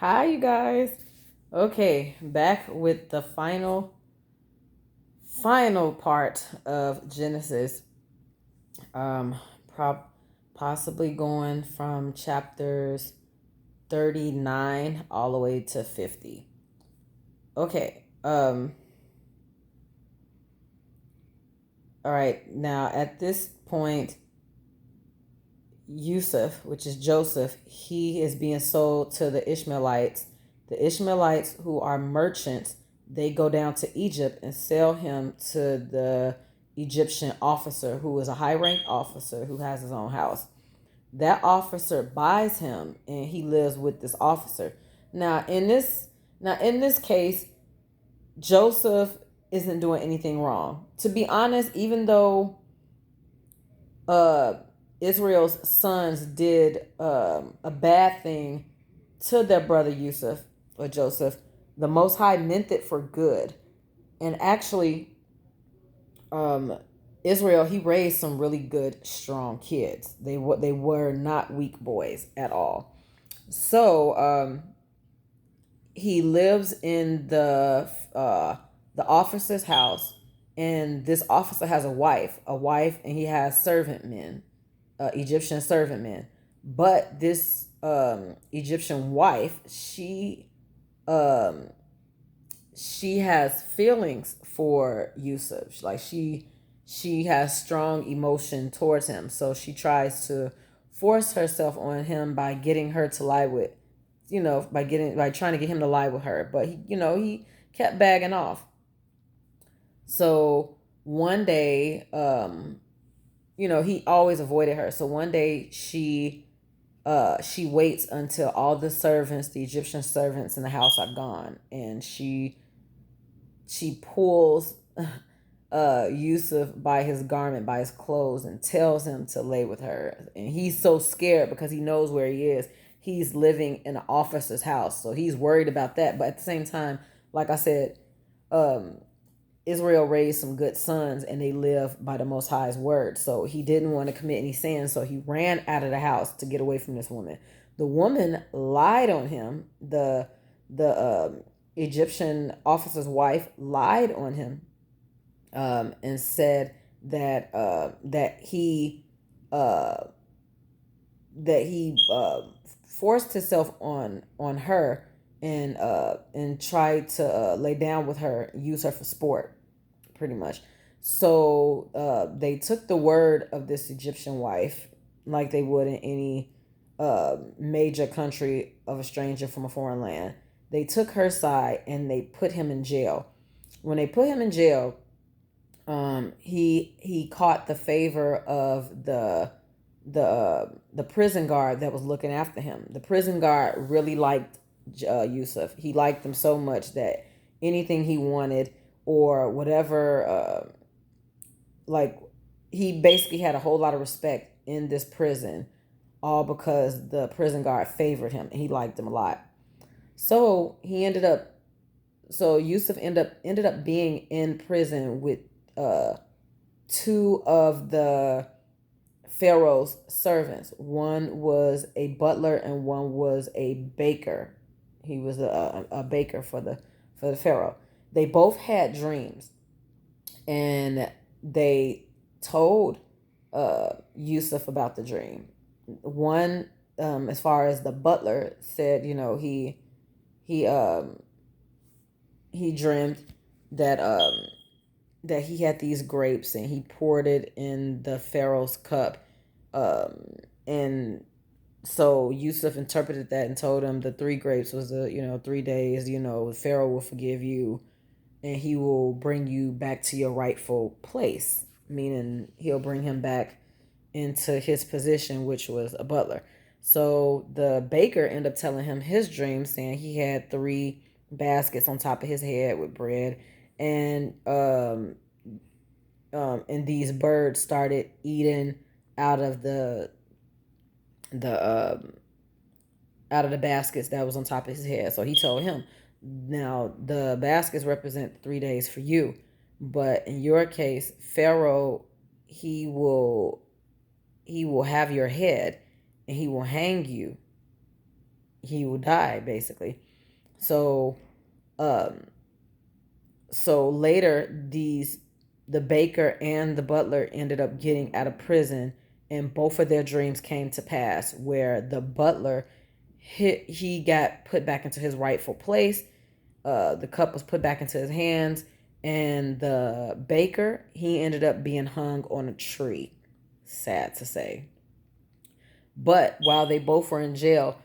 Hi, you guys. Okay, back with the final part of Genesis. Um, prob possibly going from chapters 39 all the way to 50. Okay. All right. Now at this point, Yusuf, which is Joseph, he is being sold to the Ishmaelites. The Ishmaelites, who are merchants, they go down to Egypt and sell him to the Egyptian officer, who is a high ranked officer who has his own house. That officer buys him and he lives with this officer. Now in this now in this case, Joseph isn't doing anything wrong. To be honest, even though uh, Israel's sons did a bad thing to their brother Yusuf or Joseph, the Most High meant it for good. And actually, um, Israel, he raised some really good, strong kids. They were not weak boys at all. So he lives in the officer's house, and this officer has a wife, and he has servant men, Egyptian servant men. But this Egyptian wife, um, she has feelings for Yusuf. Like she has strong emotion towards him. So she tries to force herself on him by getting her to lie with, by trying to get him to lie with her. But he kept bagging off. So one day, he always avoided her. So one day she waits until all the servants, the Egyptian servants in the house are gone, and she pulls Yusuf by his garment, by his clothes, and tells him to lay with her. And he's so scared because he knows where he is. He's living in an officer's house, so he's worried about that. But at the same time, like I said, um, Israel raised some good sons and they live by the Most High's word. So he didn't want to commit any sin. So he ran out of the house to get away from this woman. The woman lied on him. The Egyptian officer's wife lied on him, and said uh, that he forced himself on her and tried to lay down with her, use her for sport, pretty much. So they took the word of this Egyptian wife, like they would in any major country of a stranger from a foreign land. They took her side and they put him in jail. When they put him in jail, he caught the favor of the prison guard that was looking after him. The prison guard really liked Yusuf. He liked him so much that anything he wanted or whatever, like he basically had a whole lot of respect in this prison, all because the prison guard favored him and he liked him a lot. So he ended up so Yusuf ended up being in prison with uh two of the Pharaoh's servants. One was a butler and one was a baker. He was a baker for the Pharaoh. They both had dreams, and they told Yusuf about the dream. One, as far as the butler said, he he dreamed that that he had these grapes and he poured it in the Pharaoh's cup. And so Yusuf interpreted that and told him the three grapes was 3 days, Pharaoh will forgive you and he will bring you back to your rightful place, meaning he'll bring him back into his position, which was a butler. So the baker ended up telling him his dream, saying he had three baskets on top of his head with bread, and and these birds started eating out of the out of the baskets that was on top of his head. So he told him, now the baskets represent 3 days for you, but in your case, Pharaoh, he will he will have your head and he will hang you he will die basically. So so later the baker and the butler ended up getting out of prison, and both of their dreams came to pass, where the butler he got put back into his rightful place. The cup was put back into his hands, and the baker, he ended up being hung on a tree. Sad to say. But while they both were in jail,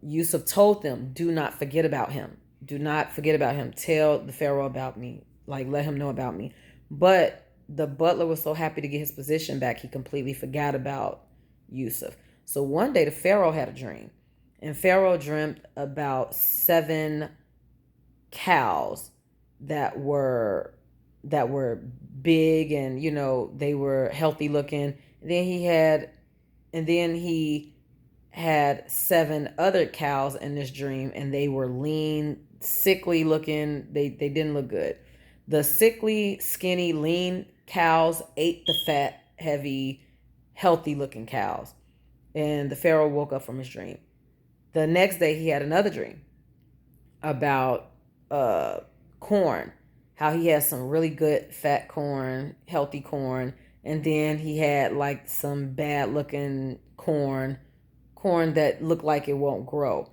Yusuf told them, do not forget about him. Do not forget about him. Tell the Pharaoh about me. Like, let him know about me. But the butler was so happy to get his position back, he completely forgot about Yusuf. So one day the Pharaoh had a dream. And Pharaoh dreamt about 7 cows that were big, and they were healthy looking. And then he had 7 other cows in this dream, and they were lean, sickly looking. They didn't look good. The sickly, skinny, lean cows ate the fat, heavy, healthy looking cows. And the Pharaoh woke up from his dream. The next day he had another dream about corn, how he had some really good fat corn, healthy corn, and then he had like some bad looking corn that looked like it won't grow.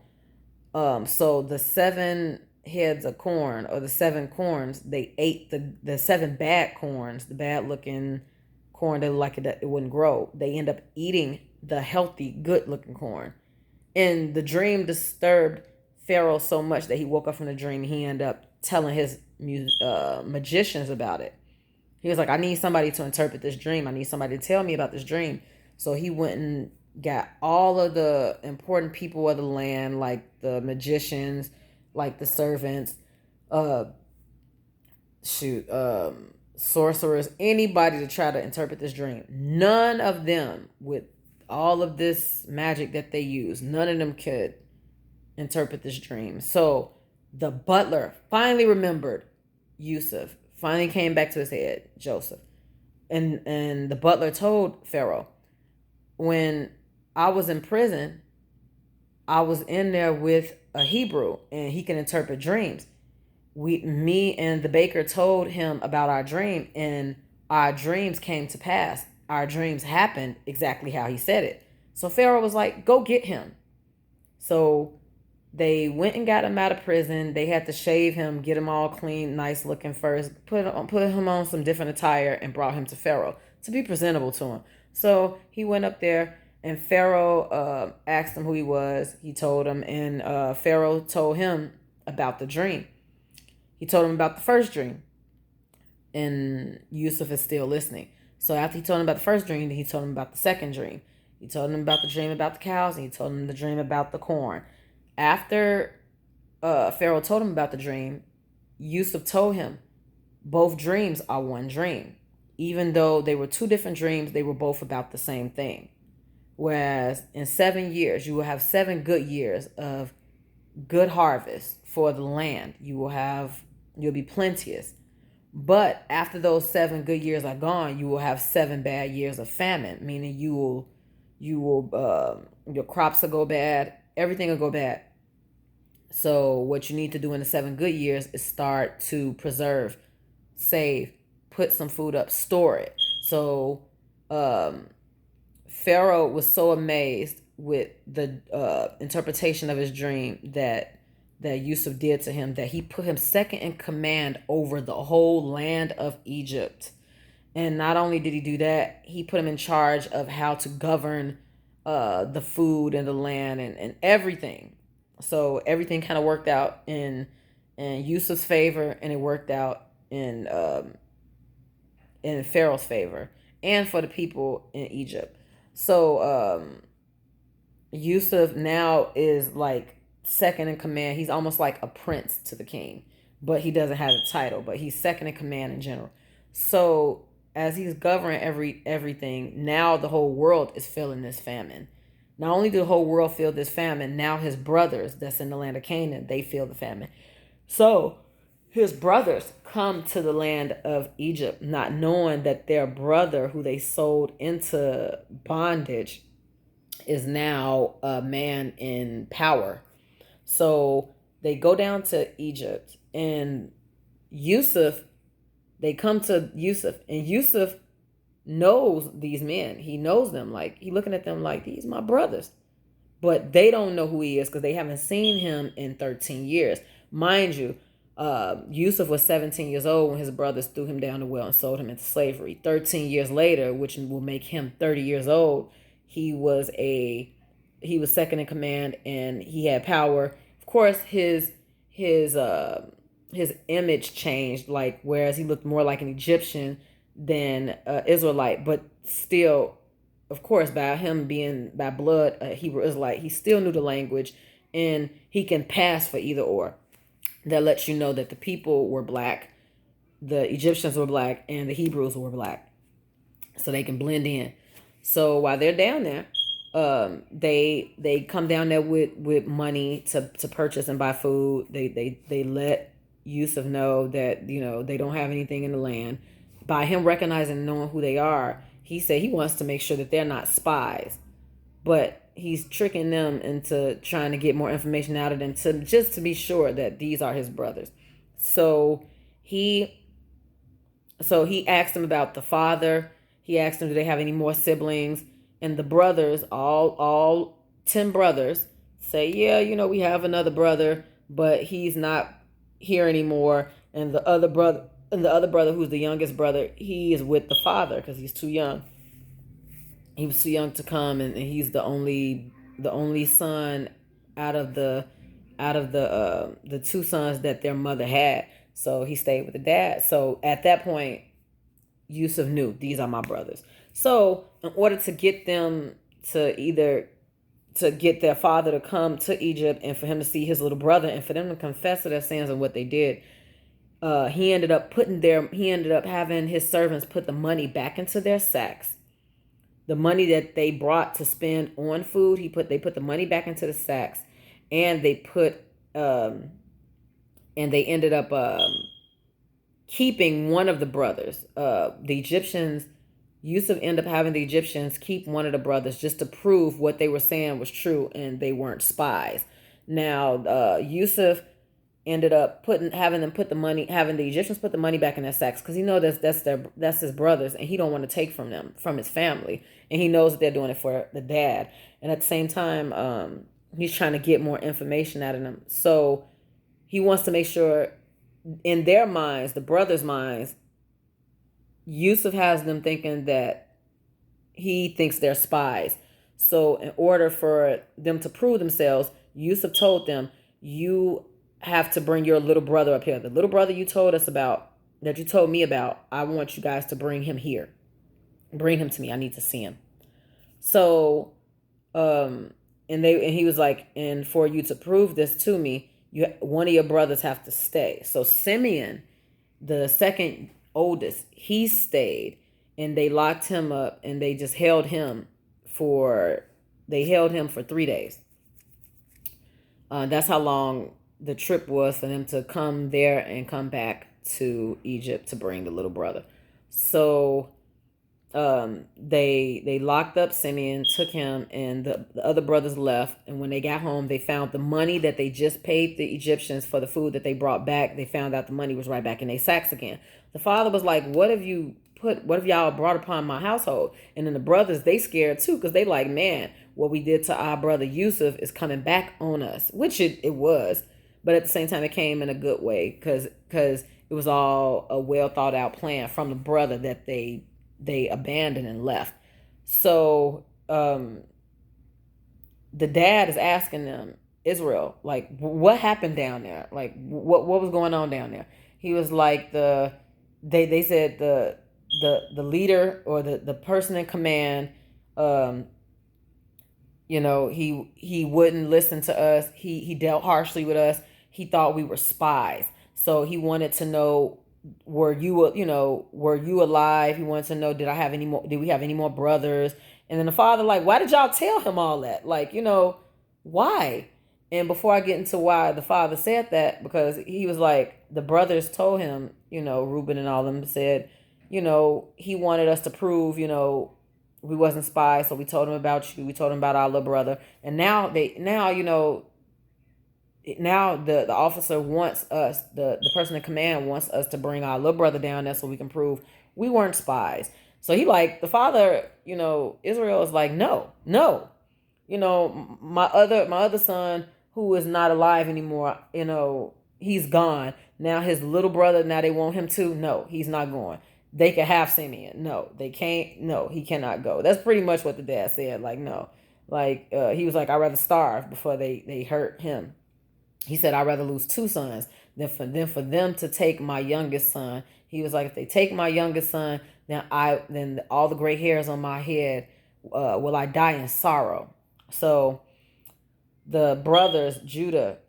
So the 7 heads of corn, or the 7 corns, they ate the 7 bad corns, the bad looking corn that looked like it wouldn't grow. They end up eating the healthy, good looking corn. And the dream disturbed Pharaoh so much that he woke up from the dream. He ended up telling his magicians about it. He was like, I need somebody to interpret this dream. I need somebody to tell me about this dream. So he went and got all of the important people of the land, like the magicians, like the servants, sorcerers, anybody to try to interpret this dream. None of them, with all of this magic that they use, none of them could interpret this dream. So the butler finally remembered Yusuf, finally came back to his head, Joseph. And the butler told Pharaoh, when I was in prison, I was in there with a Hebrew, and he can interpret dreams. Me and the baker told him about our dream, and our dreams came to pass. Our dreams happened exactly how he said it. So Pharaoh was like, go get him. So they went and got him out of prison. They had to shave him, get him all clean, nice looking first, put him on some different attire, and brought him to Pharaoh to be presentable to him. So he went up there, and Pharaoh asked him who he was. He told him, and Pharaoh told him about the dream. He told him about the first dream, and Yusuf is still listening. So after he told him about the first dream, he told him about the second dream. He told him about the dream about the cows, and he told him the dream about the corn. After Pharaoh told him about the dream, Yusuf told him, both dreams are one dream. Even though they were 2 different dreams, they were both about the same thing. Whereas in 7 years, you will have 7 good years of good harvest for the land. You'll be plenteous. But after those 7 good years are gone, you will have 7 bad years of famine, meaning your crops will go bad, everything will go bad. So what you need to do in the 7 good years is start to preserve, save, put some food up, store it. So Pharaoh was so amazed with the interpretation of his dream that Yusuf did to him, that he put him second in command over the whole land of Egypt. And not only did he do that, he put him in charge of how to govern the food and the land and everything. So everything kind of worked out in Yusuf's favor, and it worked out in Pharaoh's favor, and for the people in Egypt. So Yusuf now is like second in command. He's almost like a prince to the king, but he doesn't have a title, but he's second in command in general. So as he's governing everything, now the whole world is feeling this famine. Not only do the whole world feel this famine, now his brothers that's in the land of Canaan, they feel the famine. So his brothers come to the land of Egypt, not knowing that their brother, who they sold into bondage, is now a man in power. So they go down to Egypt, and Yusuf, they come to Yusuf, and Yusuf knows these men. He knows them. Like, he looking at them like, these my brothers. But they don't know who he is because they haven't seen him in 13 years. Mind you, Yusuf was 17 years old when his brothers threw him down the well and sold him into slavery. 13 years later, which will make him 30 years old, he was second in command, and he had power. Of course, his image changed, like, whereas he looked more like an Egyptian than Israelite, but still, of course, by him being by blood a Hebrew Israelite, he still knew the language, and he can pass for either or. That lets you know that the people were black, the Egyptians were black, and the Hebrews were black, so they can blend in. So while they're down there, they come down there with money to purchase and buy food. They let Yusuf know that they don't have anything in the land. By him recognizing and knowing who they are, he said he wants to make sure that they're not spies, but he's tricking them into trying to get more information out of them to be sure that these are his brothers. So he asked them about the father. He asked them, do they have any more siblings? And the brothers, all 10 brothers, say, yeah, we have another brother, but he's not here anymore. And the other brother, who's the youngest brother, he is with the father because he's too young. He was too young to come, and he's the only son out of the two sons that their mother had. So he stayed with the dad. So at that point, Yusuf knew these are my brothers. So in order to get them to get their father to come to Egypt, and for him to see his little brother, and for them to confess to their sins and what they did, he ended up having his servants put the money back into their sacks. The money that they brought to spend on food, they put the money back into the sacks, and they ended up keeping one of the brothers. The Egyptians, Yusuf ended up having the Egyptians keep one of the brothers just to prove what they were saying was true and they weren't spies. Now, Yusuf ended up having the Egyptians put the money back in their sacks because he knows that's his brothers, and he don't want to take from them, from his family, and he knows that they're doing it for the dad. And at the same time, he's trying to get more information out of them. So he wants to make sure, in their minds, the brothers' minds, Yusuf has them thinking that he thinks they're spies. So in order for them to prove themselves, Yusuf told them, you have to bring your little brother up here. The little brother you told me about, I want you guys to bring him here. Bring him to me. I need to see him. So, and he was like, and for you to prove this to me, one of your brothers have to stay. So Simeon, the second oldest, he stayed, and they locked him up, and they just held him for 3 days. That's how long the trip was for them to come there and come back to Egypt to bring the little brother. So they locked up Simeon, took him, and the other brothers left. And when they got home, they found the money that they just paid the Egyptians for the food that they brought back. They found out the money was right back in their sacks again. The father was like, what have y'all brought upon my household? And then the brothers, they scared too, because they like, man, what we did to our brother Yusuf is coming back on us, which it was. But at the same time, it came in a good way because it was all a well thought out plan from the brother that they abandoned and left. So the dad is asking them, Israel, like, what happened down there? Like, what was going on down there? He was like, they said the leader, or the person in command, he wouldn't listen to us. He dealt harshly with us. He thought we were spies. So he wanted to know, were you alive? He wanted to know, did we have any more brothers? And then the father, like, why did y'all tell him all that? Like, why? And before I get into why the father said that, because he was like, the brothers told him, Reuben and all of them said, he wanted us to prove, we wasn't spies, so we told him about you. We told him about our little brother. And now the officer wants us, the person in command wants us to bring our little brother down there so we can prove we weren't spies. So he like the father, Israel is like, no, no. My other son who is not alive anymore, he's gone. Now his little brother, now they want him too. No, he's not going. They can have Simeon. No, they can't. No, he cannot go. That's pretty much what the dad said. Like, no. Like, he was like, I'd rather starve before they hurt him. He said, I'd rather lose two sons than for them to take my youngest son. He was like, if they take my youngest son, then all the gray hairs on my head, will I die in sorrow. So the brothers, Judah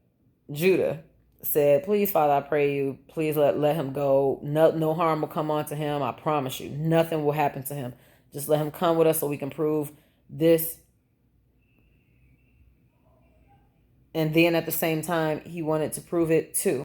said, please, Father, I pray you, please let him go. No harm will come on to him. I promise you, nothing will happen to him. Just let him come with us so we can prove this. And then at the same time, he wanted to prove it too.